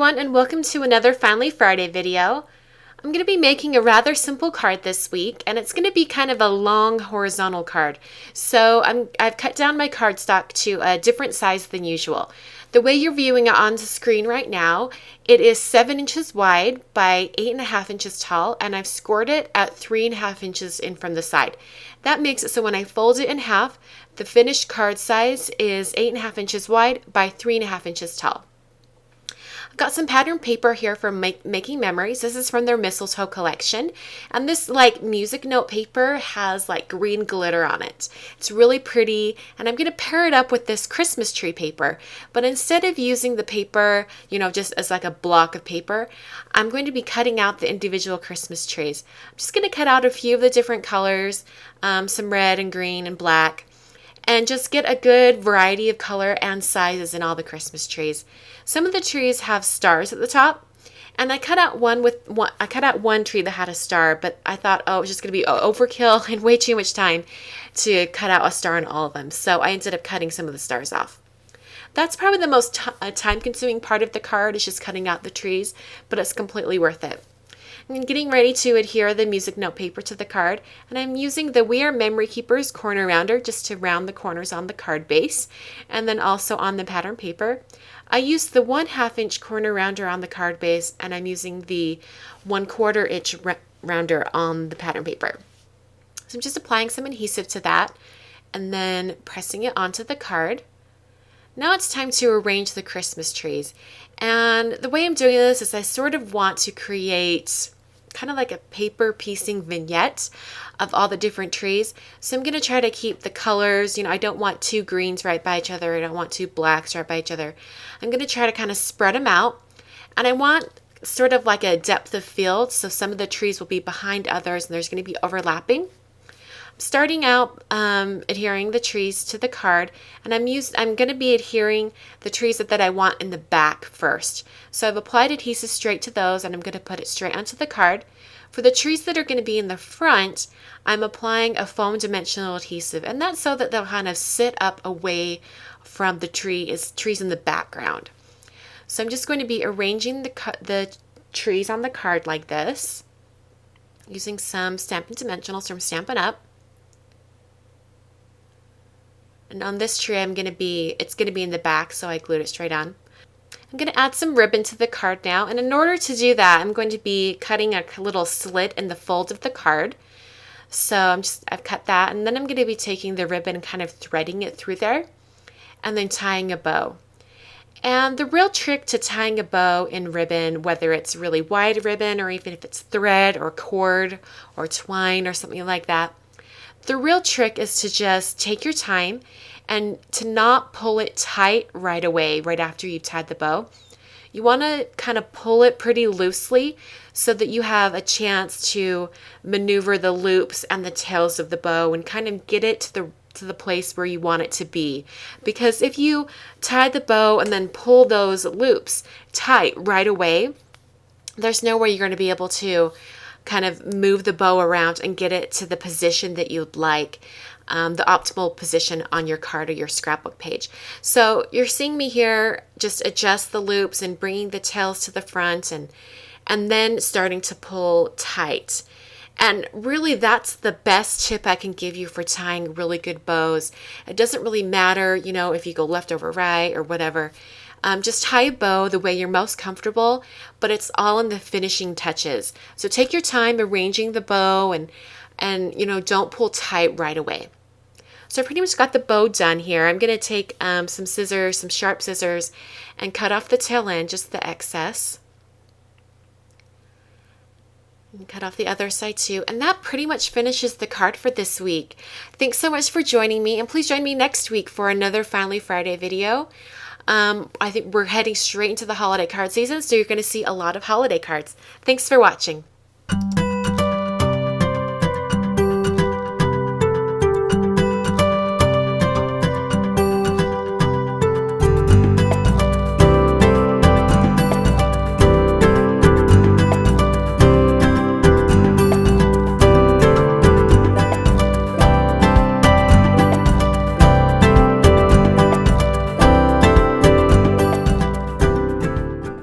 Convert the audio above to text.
everyone, and welcome to another Finally Friday video. I'm going to be making a rather simple card this week, and it's going to be kind of a long horizontal card. So I've cut down my cardstock to a different size than usual. The way you're viewing it on the screen right now, it is 7 inches wide by 8.5 inches tall, and I've scored it at 3.5 inches in from the side. That makes it so when I fold it in half, the finished card size is 8.5 inches wide by 3.5 inches tall. I've got some pattern paper here from Making Memories. This is from their mistletoe collection. And this music note paper has green glitter on it. It's really pretty. And I'm going to pair it up with this Christmas tree paper. But instead of using the paper, just as a block of paper, I'm going to be cutting out the individual Christmas trees. I'm just going to cut out a few of the different colors, some red and green and black, and just get a good variety of color and sizes in all the Christmas trees. Some of the trees have stars at the top, and I cut out one tree that had a star, but I thought, it was just going to be overkill and way too much time to cut out a star on all of them. So I ended up cutting some of the stars off. That's probably the most time-consuming part of the card, is just cutting out the trees, but it's completely worth it. I'm getting ready to adhere the music note paper to the card, and I'm using the We Are Memory Keepers corner rounder just to round the corners on the card base, and then also on the pattern paper. I used the 1/2 inch corner rounder on the card base, and I'm using the 1/4 inch rounder on the pattern paper. So I'm just applying some adhesive to that, and then pressing it onto the card. Now it's time to arrange the Christmas trees. And the way I'm doing this is I sort of want to create kind of like a paper piecing vignette of all the different trees. So I'm going to try to keep the colors, I don't want two greens right by each other. I don't want two blacks right by each other. I'm going to try to kind of spread them out. And I want sort of like a depth of field. So some of the trees will be behind others and there's going to be overlapping. Starting out adhering the trees to the card, and I'm going to be adhering the trees that I want in the back first. So I've applied adhesive straight to those, and I'm going to put it straight onto the card. For the trees that are going to be in the front, I'm applying a foam dimensional adhesive, and that's so that they'll kind of sit up away from the trees in the background. So I'm just going to be arranging the trees on the card like this, using some Stampin' Dimensionals from Stampin' Up. And on this tree, it's going to be in the back, so I glued it straight on. I'm going to add some ribbon to the card now, and in order to do that, I'm going to be cutting a little slit in the fold of the card. So I've cut that, and then I'm going to be taking the ribbon and kind of threading it through there, and then tying a bow. And the real trick to tying a bow in ribbon, whether it's really wide ribbon or even if it's thread or cord or twine or something like that, the real trick is to just take your time and to not pull it tight right away, right after you've tied the bow. You want to kind of pull it pretty loosely so that you have a chance to maneuver the loops and the tails of the bow and kind of get it to the place where you want it to be. Because if you tie the bow and then pull those loops tight right away, there's no way you're going to be able to kind of move the bow around and get it to the position that you'd like, the optimal position on your card or your scrapbook page. So you're seeing me here just adjust the loops and bringing the tails to the front and then starting to pull tight. And really, that's the best tip I can give you for tying really good bows. It doesn't really matter, if you go left over right or whatever. Just tie a bow the way you're most comfortable, but it's all in the finishing touches. So take your time arranging the bow and don't pull tight right away. So I pretty much got the bow done here. I'm going to take some sharp scissors, and cut off the tail end, just the excess. And cut off the other side too. And that pretty much finishes the card for this week. Thanks so much for joining me, and please join me next week for another Finally Friday video. I think we're heading straight into the holiday card season, so you're going to see a lot of holiday cards. Thanks for watching.